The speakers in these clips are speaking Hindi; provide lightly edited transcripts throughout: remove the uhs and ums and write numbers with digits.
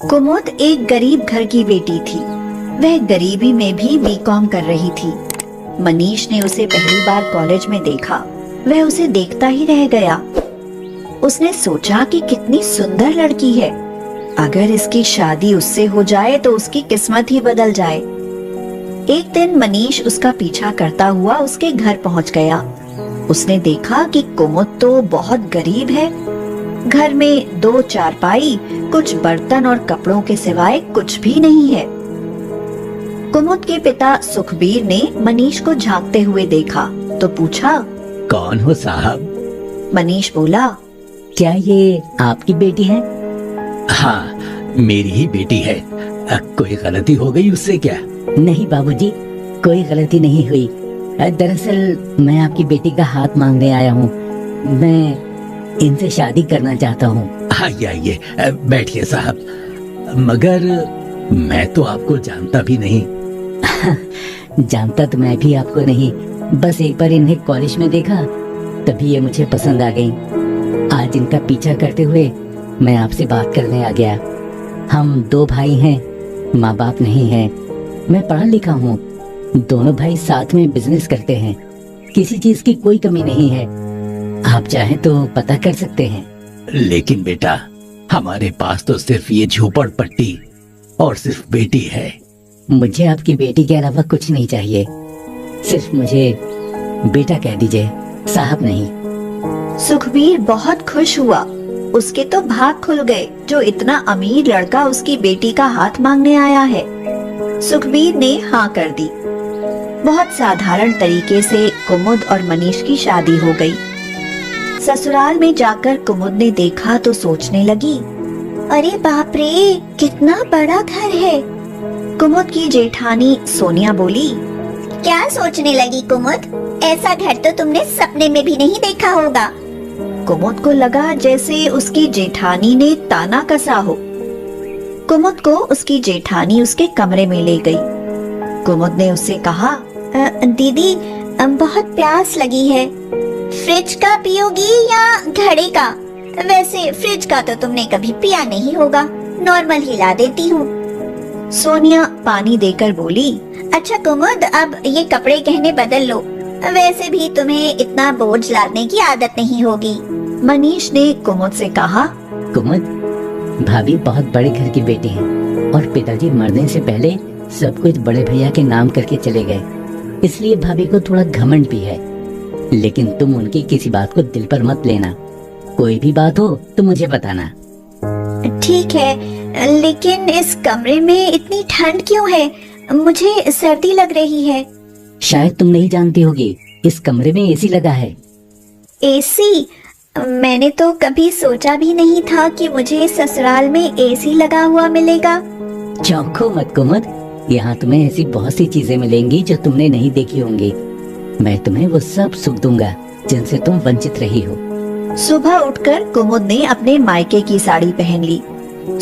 कुमुद एक गरीब घर की बेटी थी। वह गरीबी में भी बीकॉम कर रही थी। मनीष ने उसे पहली बार कॉलेज में देखा। वह उसे देखता ही रह गया। उसने सोचा कि कितनी सुंदर लड़की है। अगर इसकी शादी उससे हो जाए तो उसकी किस्मत ही बदल जाए। एक दिन मनीष उसका पीछा करता हुआ उसके घर पहुंच गया। उसने देखा कि कुमुद तो बहुत गरीब है। घर में 2 चारपाई, कुछ बर्तन और कपड़ों के सिवाय कुछ भी नहीं है। कुमुद के पिता सुखबीर ने मनीष को झांकते हुए देखा तो पूछा, कौन हो साहब? मनीष बोला, क्या ये आपकी बेटी है? हाँ, मेरी ही बेटी है। कोई गलती हो गई उससे क्या? नहीं बाबूजी, कोई गलती नहीं हुई। दरअसल मैं आपकी बेटी का हाथ मांगने आया हूँ। मैं इनसे शादी करना चाहता हूँ। आइए आइए, बैठिए साहब। मगर मैं तो आपको जानता भी नहीं। जानता तो मैं भी आपको नहीं, बस एक बार इन्हें कॉलेज में देखा तभी ये मुझे पसंद आ गई। आज इनका पीछा करते हुए मैं आपसे बात करने आ गया। हम 2 भाई हैं, माँ बाप नहीं है। मैं पढ़ा लिखा हूँ। दोनों भाई साथ में बिजनेस करते हैं। किसी चीज की कोई कमी नहीं है। आप चाहें तो पता कर सकते हैं। लेकिन बेटा, हमारे पास तो सिर्फ ये झोपड़पट्टी और सिर्फ बेटी है। मुझे आपकी बेटी के अलावा कुछ नहीं चाहिए। सिर्फ मुझे बेटा कह दीजिए, साहब नहीं। सुखबीर बहुत खुश हुआ। उसके तो भाग खुल गए जो इतना अमीर लड़का उसकी बेटी का हाथ मांगने आया है। सुखबीर ने हाँ कर दी। बहुत साधारण तरीके से कुमुद और मनीष की शादी हो गई। ससुराल में जाकर कुमुद ने देखा तो सोचने लगी, अरे बाप रे, कितना बड़ा घर है। कुमुद की जेठानी सोनिया बोली, क्या सोचने लगी कुमुद? ऐसा घर तो तुमने सपने में भी नहीं देखा होगा। कुमुद को लगा जैसे उसकी जेठानी ने ताना कसा हो। कुमुद को उसकी जेठानी उसके कमरे में ले गई। कुमुद ने उससे कहा, दीदी, बहुत प्यास लगी है। फ्रिज का पियोगी या घड़े का? वैसे फ्रिज का तो तुमने कभी पिया नहीं होगा, नॉर्मल ही ला देती हूँ। सोनिया पानी देकर बोली, अच्छा कुमुद, अब ये कपड़े गहने बदल लो। वैसे भी तुम्हें इतना बोझ लादने की आदत नहीं होगी। मनीष ने कुमुद से कहा, कुमुद, भाभी बहुत बड़े घर की बेटी है और पिताजी मरने से पहले सब कुछ बड़े भैया के नाम करके चले गए, इसलिए भाभी को थोड़ा घमंड भी है। लेकिन तुम उनकी किसी बात को दिल पर मत लेना। कोई भी बात हो तो मुझे बताना। ठीक है, लेकिन इस कमरे में इतनी ठंड क्यों है? मुझे सर्दी लग रही है। शायद तुम नहीं जानती होगी, इस कमरे में एसी लगा है। एसी? मैंने तो कभी सोचा भी नहीं था कि मुझे ससुराल में एसी लगा हुआ मिलेगा। चौंको मत कुमुद, यहाँ तुम्हें ऐसी बहुत सी चीजें मिलेंगी जो तुमने नहीं देखी होंगी। मैं तुम्हें वो सब सुख दूंगा जिनसे तुम वंचित रही हो। सुबह उठकर कुमुद ने अपने मायके की साड़ी पहन ली।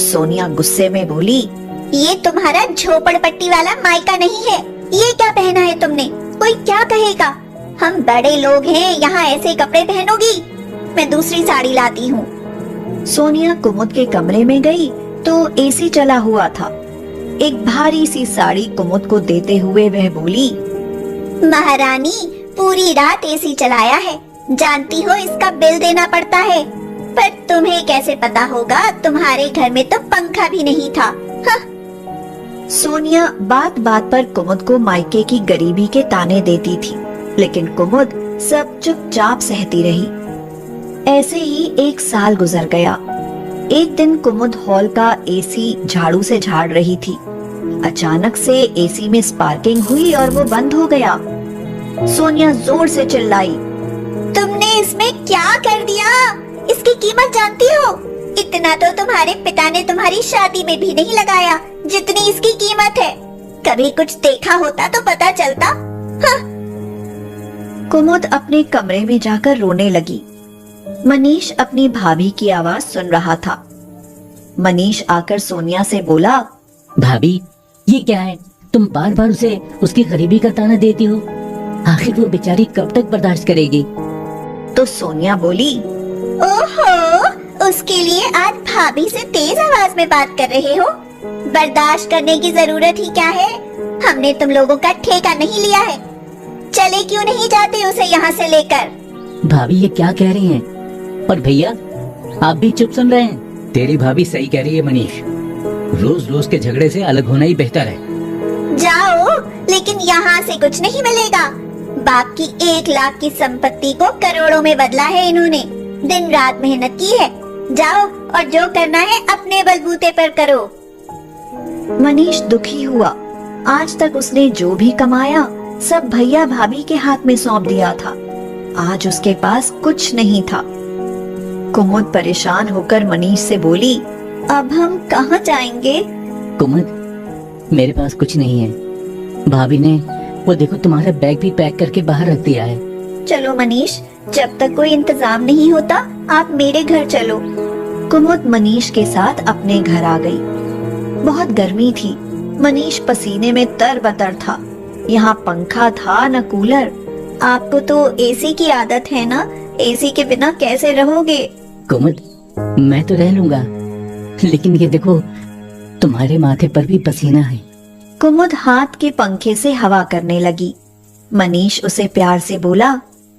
सोनिया गुस्से में बोली, ये तुम्हारा झोपड़पट्टी वाला मायका नहीं है। ये क्या पहना है तुमने? कोई क्या कहेगा? हम बड़े लोग हैं, यहाँ ऐसे कपड़े पहनोगी? मैं दूसरी साड़ी लाती हूँ। सोनिया कुमुद के कमरे में गई तो एसी चला हुआ था। एक भारी सी साड़ी कुमुद को देते हुए वह बोली, महारानी, पूरी रात एसी चलाया है, जानती हो इसका बिल देना पड़ता है। पर तुम्हें कैसे पता होगा? तुम्हारे घर में तो पंखा भी नहीं था। हाँ। सोनिया बात बात पर कुमुद को मायके की गरीबी के ताने देती थी, लेकिन कुमुद सब चुपचाप सहती रही। ऐसे ही 1 साल गुजर गया। एक दिन कुमुद हॉल का एसी झाड़ू से झाड़ रही थी। अचानक से एसी में स्पार्किंग हुई और वो बंद हो गया। सोनिया जोर से चिल्लाई, तुमने इसमें क्या कर दिया? इसकी कीमत जानती हो? इतना तो तुम्हारे पिता ने तुम्हारी शादी में भी नहीं लगाया जितनी इसकी कीमत है। कभी कुछ देखा होता तो पता चलता। हाँ। कुमुद अपने कमरे में जाकर रोने लगी। मनीष अपनी भाभी की आवाज सुन रहा था। मनीष आकर सोनिया से बोला, भाभी, ये क्या है? तुम बार बार उसे उसकी गरीबी का ताना देती हो। आखिर वो बेचारी कब तक बर्दाश्त करेगी? तो सोनिया बोली, ओहो, उसके लिए आज भाभी से तेज आवाज में बात कर रहे हो? बर्दाश्त करने की जरूरत ही क्या है? हमने तुम लोगों का ठेका नहीं लिया है। चले क्यों नहीं जाते उसे यहाँ से लेकर? भाभी ये क्या कह रही हैं? और भैया आप भी चुप सुन रहे हैं? तेरी भाभी सही कह रही है मनीष, रोज रोज के झगड़े से अलग होना ही बेहतर है। जाओ, लेकिन यहाँ से कुछ नहीं मिलेगा। बाप की 1 लाख की संपत्ति को करोड़ों में बदला है इन्होंने। दिन रात मेहनत की है। जाओ और जो करना है अपने बलबूते पर करो। मनीष दुखी हुआ। आज तक उसने जो भी कमाया सब भैया भाभी के हाथ में सौंप दिया था। आज उसके पास कुछ नहीं था। कुमुद परेशान होकर मनीष से बोली, अब हम कहाँ जाएंगे? कुमुद मेरे पास कुछ नहीं है। भाभी ने वो देखो तुम्हारा बैग भी पैक करके बाहर रख दिया है। चलो मनीष, जब तक कोई इंतजाम नहीं होता आप मेरे घर चलो। कुमुद मनीष के साथ अपने घर आ गई। बहुत गर्मी थी। मनीष पसीने में तरबतर था। यहाँ पंखा था न कूलर। आपको तो एसी की आदत है ना, एसी के बिना कैसे रहोगे? कुमुद मैं तो रह लूंगा, लेकिन ये देखो तुम्हारे माथे पर भी पसीना है। कुमुद हाथ के पंखे से हवा करने लगी। मनीष उसे प्यार से बोला,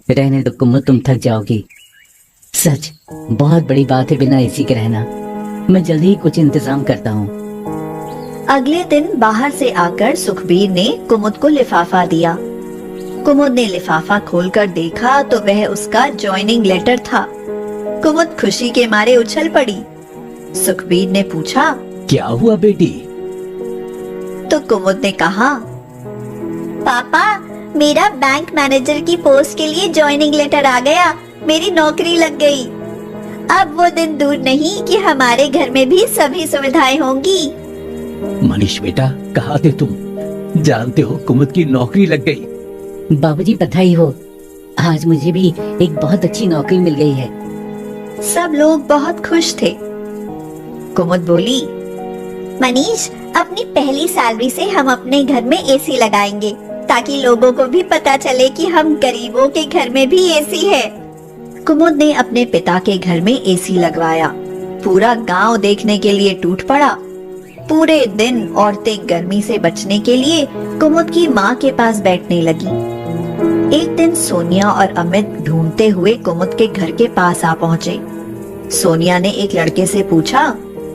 रहने दो कुमुद, तुम थक जाओगी। सच बहुत बड़ी बात है बिना एसी के रहना। मैं जल्दी ही कुछ इंतजाम करता हूँ। अगले दिन बाहर से आकर सुखबीर ने कुमुद को लिफाफा दिया। कुमुद ने लिफाफा खोलकर देखा तो वह उसका जॉइनिंग लेटर था। कुमुद खुशी के मारे उछल पड़ी। सुखबीर ने पूछा, क्या हुआ बेटी? तो कुमुद ने कहा, पापा, मेरा बैंक मैनेजर की पोस्ट के लिए जॉइनिंग लेटर आ गया। मेरी नौकरी लग गई। अब वो दिन दूर नहीं कि हमारे घर में भी सभी सुविधाएं होंगी। मनीष बेटा, कहाँ थे तुम? जानते हो कुमुद की नौकरी लग गई। बाबूजी बधाई हो, आज मुझे भी एक बहुत अच्छी नौकरी मिल गई है। सब लोग बहुत खुश थे। कुमुद बोली, मनीष, अपनी पहली सैलरी से हम अपने घर में एसी लगाएंगे ताकि लोगों को भी पता चले कि हम गरीबों के घर में भी एसी है। कुमुद ने अपने पिता के घर में एसी लगवाया। पूरा गांव देखने के लिए टूट पड़ा। पूरे दिन औरतें गर्मी से बचने के लिए कुमुद की माँ के पास बैठने लगी। एक दिन सोनिया और अमित ढूंढते हुए कुमुद के घर के पास आ पहुँचे। सोनिया ने एक लड़के से पूछा,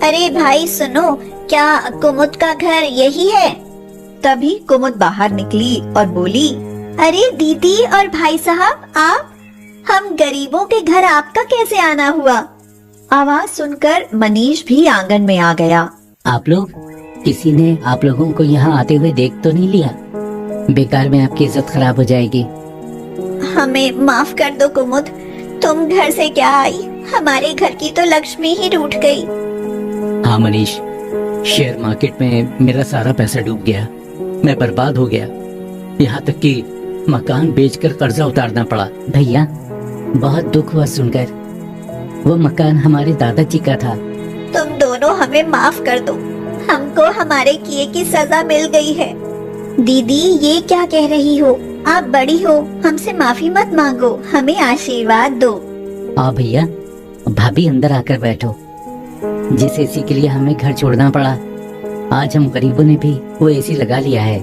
अरे भाई सुनो, क्या कुमुद का घर यही है? तभी कुमुद बाहर निकली और बोली, अरे दीदी और भाई साहब, आप? हम गरीबों के घर आपका कैसे आना हुआ? आवाज सुनकर मनीष भी आंगन में आ गया। आप लोग, किसी ने आप लोगों को यहाँ आते हुए देख तो नहीं लिया? बेकार में आपकी इज्जत खराब हो जाएगी। हमें माफ कर दो कुमुद, तुम घर से क्या आई? हमारे घर की तो लक्ष्मी ही रूठ गई। हाँ मनीष, शेयर मार्केट में मेरा सारा पैसा डूब गया। मैं बर्बाद हो गया। यहाँ तक कि मकान बेचकर कर्जा उतारना पड़ा। भैया बहुत दुख हुआ सुनकर। वो मकान हमारे दादाजी का था। तुम दोनों हमें माफ कर दो। हमको हमारे किए की सजा मिल गई है। दीदी, ये क्या कह रही हो? आप बड़ी हो, हमसे माफी मत मांगो, हमें आशीर्वाद दो। आओ भैया, भाभी अंदर आकर बैठो। जिस एसी के लिए हमें घर छोड़ना पड़ा, आज हम गरीबों ने भी वो एसी लगा लिया है।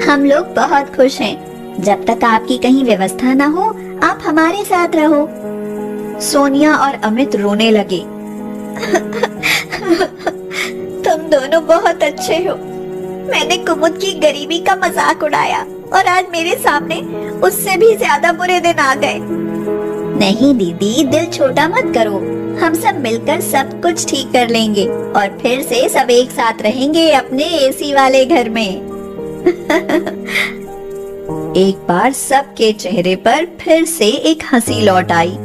हम लोग बहुत खुश हैं। जब तक आपकी कहीं व्यवस्था ना हो, आप हमारे साथ रहो। सोनिया और अमित रोने लगे। तुम दोनों बहुत अच्छे हो। मैंने कुमुद की गरीबी का मजाक उड़ाया और आज मेरे सामने उससे भी ज्यादा बुरे दिन आ गए। नहीं दीदी, दिल छोटा मत करो। हम सब मिलकर सब कुछ ठीक कर लेंगे और फिर से सब एक साथ रहेंगे अपने एसी वाले घर में। एक बार सबके चेहरे पर फिर से एक हंसी लौट आई।